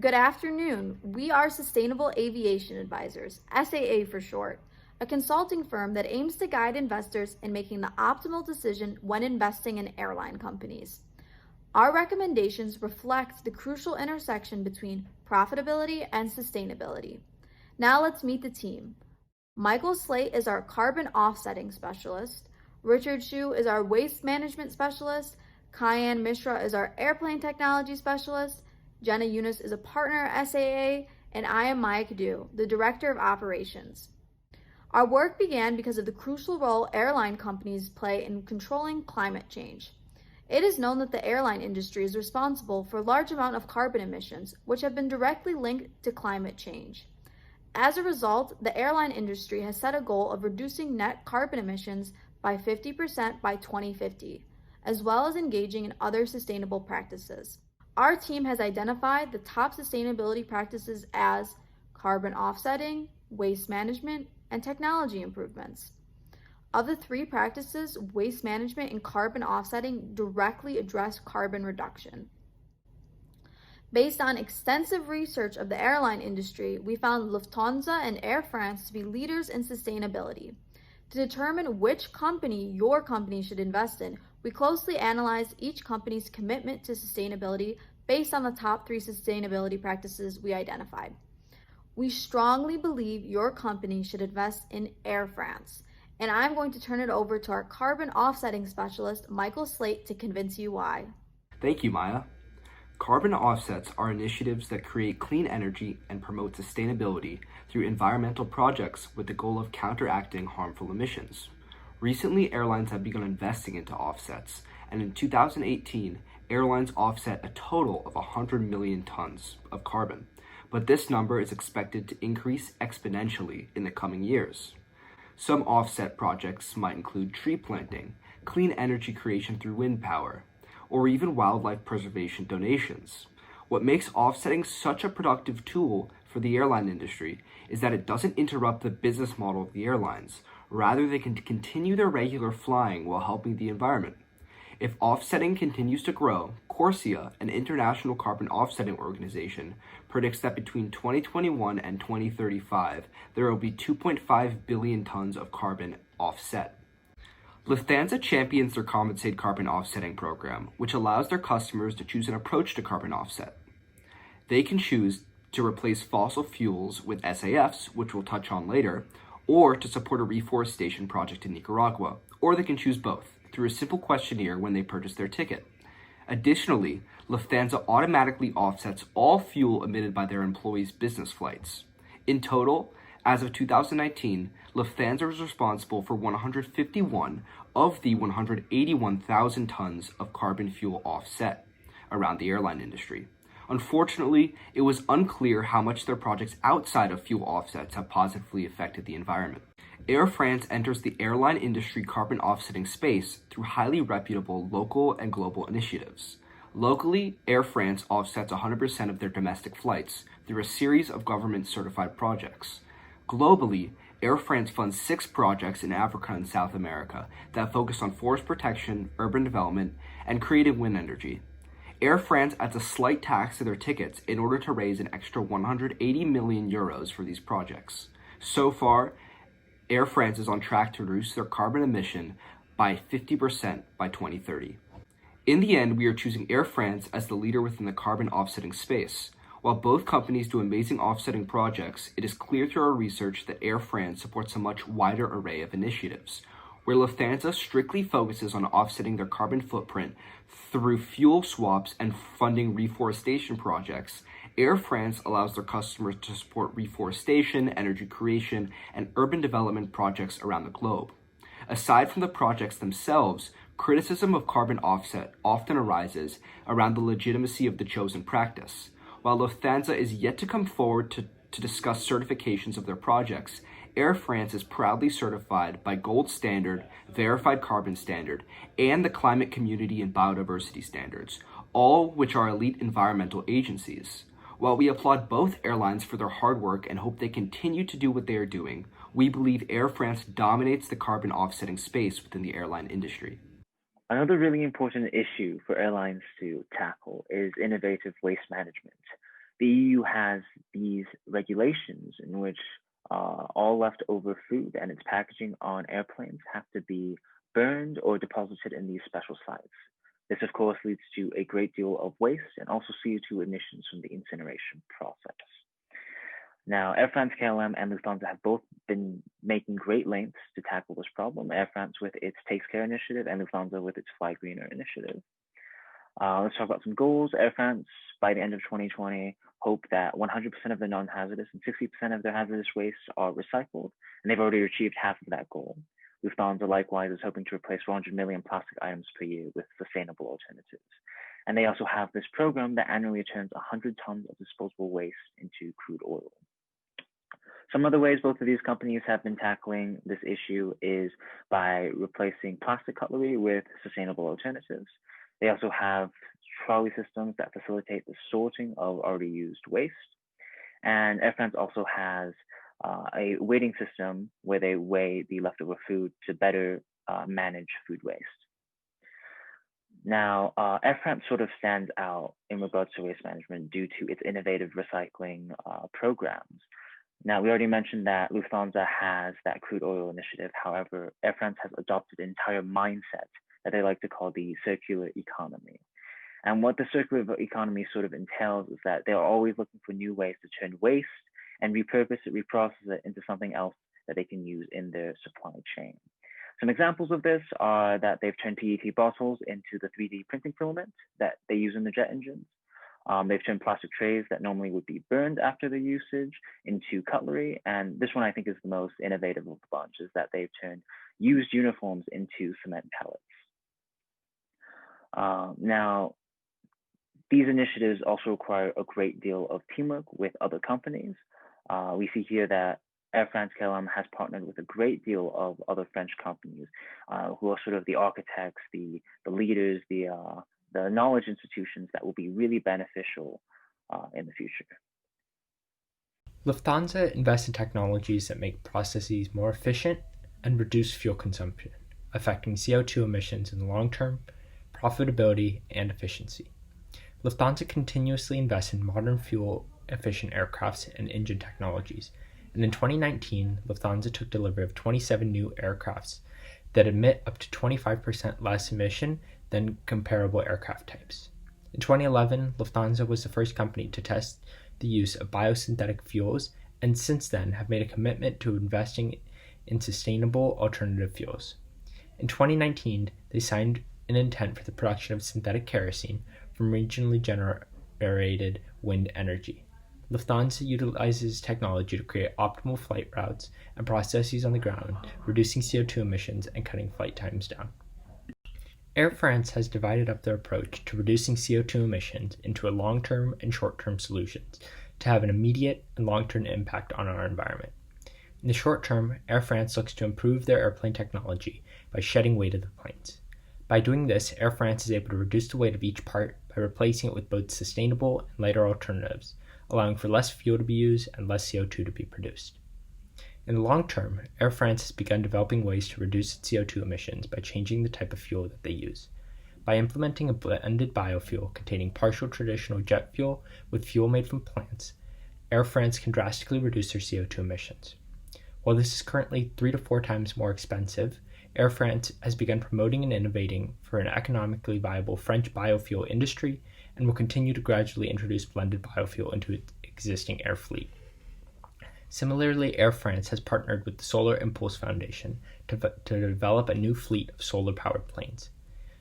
Good afternoon. We are Sustainable Aviation Advisors, SAA for short, a consulting firm that aims to guide investors in making the optimal decision when investing in airline companies. Our recommendations reflect the crucial intersection between profitability and sustainability. Now let's meet the team. Michael Slate is our carbon offsetting specialist. Richard Shu is our waste management specialist. Kyan Mishra is our airplane technology specialist. Jenna Yunus is a partner at SAA. And I am Maya Kadu, the director of operations. Our work began because of the crucial role airline companies play in controlling climate change. It is known that the airline industry is responsible for a large amount of carbon emissions, which have been directly linked to climate change. As a result, the airline industry has set a goal of reducing net carbon emissions by 50% by 2050, as well as engaging in other sustainable practices. Our team has identified the top sustainability practices as carbon offsetting, waste management, and technology improvements. Of the three practices, waste management and carbon offsetting directly address carbon reduction. Based on extensive research of the airline industry, we found Lufthansa and Air France to be leaders in sustainability. To determine which company your company should invest in, we closely analyzed each company's commitment to sustainability based on the top three sustainability practices we identified. We strongly believe your company should invest in Air France, and I'm going to turn it over to our carbon offsetting specialist, Michael Slate, to convince you why. Thank you, Maya. Carbon offsets are initiatives that create clean energy and promote sustainability through environmental projects with the goal of counteracting harmful emissions. Recently, airlines have begun investing into offsets, and in 2018, airlines offset a total of 100 million tons of carbon. But this number is expected to increase exponentially in the coming years. Some offset projects might include tree planting, clean energy creation through wind power, or even wildlife preservation donations. What makes offsetting such a productive tool for the airline industry is that it doesn't interrupt the business model of the airlines. Rather, they can continue their regular flying while helping the environment. If offsetting continues to grow, CORSIA, an international carbon offsetting organization, predicts that between 2021 and 2035, there will be 2.5 billion tons of carbon offset. Lufthansa champions their Compensate carbon offsetting program, which allows their customers to choose an approach to carbon offset. They can choose to replace fossil fuels with SAFs, which we'll touch on later, or to support a reforestation project in Nicaragua, or they can choose both through a simple questionnaire when they purchase their ticket. Additionally, Lufthansa automatically offsets all fuel emitted by their employees' business flights. In total, as of 2019, Lufthansa was responsible for 151 of the 181,000 tons of carbon fuel offset around the airline industry. Unfortunately, it was unclear how much their projects outside of fuel offsets have positively affected the environment. Air France enters the airline industry carbon offsetting space through highly reputable local and global initiatives. Locally, Air France offsets 100% of their domestic flights through a series of government-certified projects. Globally, Air France funds 6 projects in Africa and South America that focus on forest protection, urban development, and creative wind energy. Air France adds a slight tax to their tickets in order to raise an extra 180 million euros for these projects. So far, Air France is on track to reduce their carbon emission by 50% by 2030. In the end, we are choosing Air France as the leader within the carbon offsetting space. While both companies do amazing offsetting projects, it is clear through our research that Air France supports a much wider array of initiatives. Where Lufthansa strictly focuses on offsetting their carbon footprint through fuel swaps and funding reforestation projects, Air France allows their customers to support reforestation, energy creation, and urban development projects around the globe. Aside from the projects themselves, criticism of carbon offset often arises around the legitimacy of the chosen practice. While Lufthansa is yet to come forward to discuss certifications of their projects, Air France is proudly certified by Gold Standard, Verified Carbon Standard, and the Climate Community and Biodiversity Standards, all which are elite environmental agencies. While we applaud both airlines for their hard work and hope they continue to do what they are doing, we believe Air France dominates the carbon offsetting space within the airline industry. Another really important issue for airlines to tackle is innovative waste management. The EU has these regulations in which all leftover food and its packaging on airplanes have to be burned or deposited in these special sites. This, of course, leads to a great deal of waste and also CO2 emissions from the incineration process. Now, Air France-KLM and Lufthansa have both been making great lengths to tackle this problem, Air France with its Takes Care initiative and Lufthansa with its Fly Greener initiative. Let's talk about some goals. Air France, by the end of 2020, hope that 100% of their non-hazardous and 60% of their hazardous wastes are recycled, and they've already achieved half of that goal. Lufthansa likewise is hoping to replace 400 million plastic items per year with sustainable alternatives. And they also have this program that annually turns 100 tons of disposable waste into crude oil. Some other ways both of these companies have been tackling this issue is by replacing plastic cutlery with sustainable alternatives. They also have trolley systems that facilitate the sorting of already used waste. And Air France also has a weighting system where they weigh the leftover food to better manage food waste. Now, Air France sort of stands out in regards to waste management due to its innovative recycling programs. Now, we already mentioned that Lufthansa has that crude oil initiative. However, Air France has adopted an entire mindset that they like to call the circular economy. And what the circular economy sort of entails is that they're always looking for new ways to turn waste and repurpose it, reprocess it into something else that they can use in their supply chain. Some examples of this are that they've turned PET bottles into the 3D printing filament that they use in the jet engines. They've turned plastic trays that normally would be burned after their usage into cutlery. And this one I think is the most innovative of the bunch, is that they've turned used uniforms into cement pellets. Now, these initiatives also require a great deal of teamwork with other companies. We see here that Air France-KLM has partnered with a great deal of other French companies who are sort of the architects, the leaders, the knowledge institutions that will be really beneficial in the future. Lufthansa invests in technologies that make processes more efficient and reduce fuel consumption, affecting CO2 emissions in the long term, profitability, and efficiency. Lufthansa continuously invests in modern fuel-efficient aircrafts and engine technologies, and in 2019, Lufthansa took delivery of 27 new aircrafts that emit up to 25% less emission than comparable aircraft types. In 2011, Lufthansa was the first company to test the use of biosynthetic fuels, and since then have made a commitment to investing in sustainable alternative fuels. In 2019, they signed an intent for the production of synthetic kerosene from regionally generated wind energy. Lufthansa utilizes technology to create optimal flight routes and processes on the ground, reducing CO2 emissions and cutting flight times down. Air France has divided up their approach to reducing CO2 emissions into a long-term and short-term solutions to have an immediate and long-term impact on our environment. In the short term, Air France looks to improve their airplane technology by shedding weight of the planes. By doing this, Air France is able to reduce the weight of each part by replacing it with both sustainable and lighter alternatives, allowing for less fuel to be used and less CO2 to be produced. In the long term, Air France has begun developing ways to reduce its CO2 emissions by changing the type of fuel that they use. By implementing a blended biofuel containing partial traditional jet fuel with fuel made from plants, Air France can drastically reduce their CO2 emissions. While this is currently 3 to 4 times more expensive, Air France has begun promoting and innovating for an economically viable French biofuel industry and will continue to gradually introduce blended biofuel into its existing air fleet. Similarly, Air France has partnered with the Solar Impulse Foundation to develop a new fleet of solar-powered planes.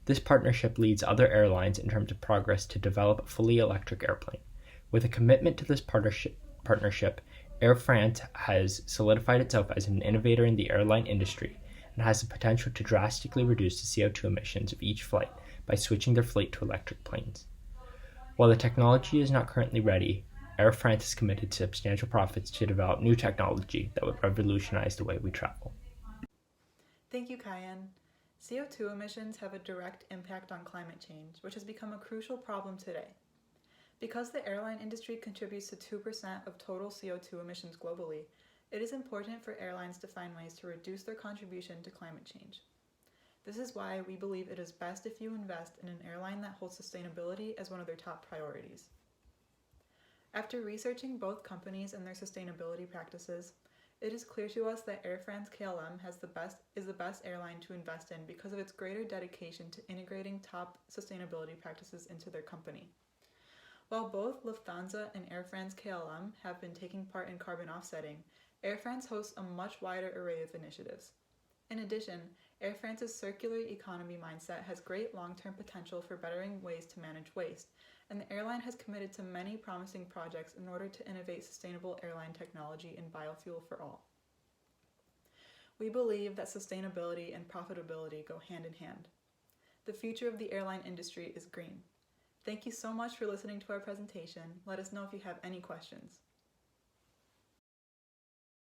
This partnership leads other airlines in terms of progress to develop a fully electric airplane. With a commitment to this partnership, Air France has solidified itself as an innovator in the airline industry and has the potential to drastically reduce the CO2 emissions of each flight by switching their fleet to electric planes. While the technology is not currently ready, Air France is committed to substantial profits to develop new technology that would revolutionize the way we travel. Thank you, Kyan. CO2 emissions have a direct impact on climate change, which has become a crucial problem today. Because the airline industry contributes to 2% of total CO2 emissions globally, it is important for airlines to find ways to reduce their contribution to climate change. This is why we believe it is best if you invest in an airline that holds sustainability as one of their top priorities. After researching both companies and their sustainability practices, it is clear to us that Air France-KLM is the best airline to invest in because of its greater dedication to integrating top sustainability practices into their company. While both Lufthansa and Air France-KLM have been taking part in carbon offsetting, Air France hosts a much wider array of initiatives. In addition, Air France's circular economy mindset has great long-term potential for bettering ways to manage waste, and the airline has committed to many promising projects in order to innovate sustainable airline technology and biofuel for all. We believe that sustainability and profitability go hand in hand. The future of the airline industry is green. Thank you so much for listening to our presentation. Let us know if you have any questions.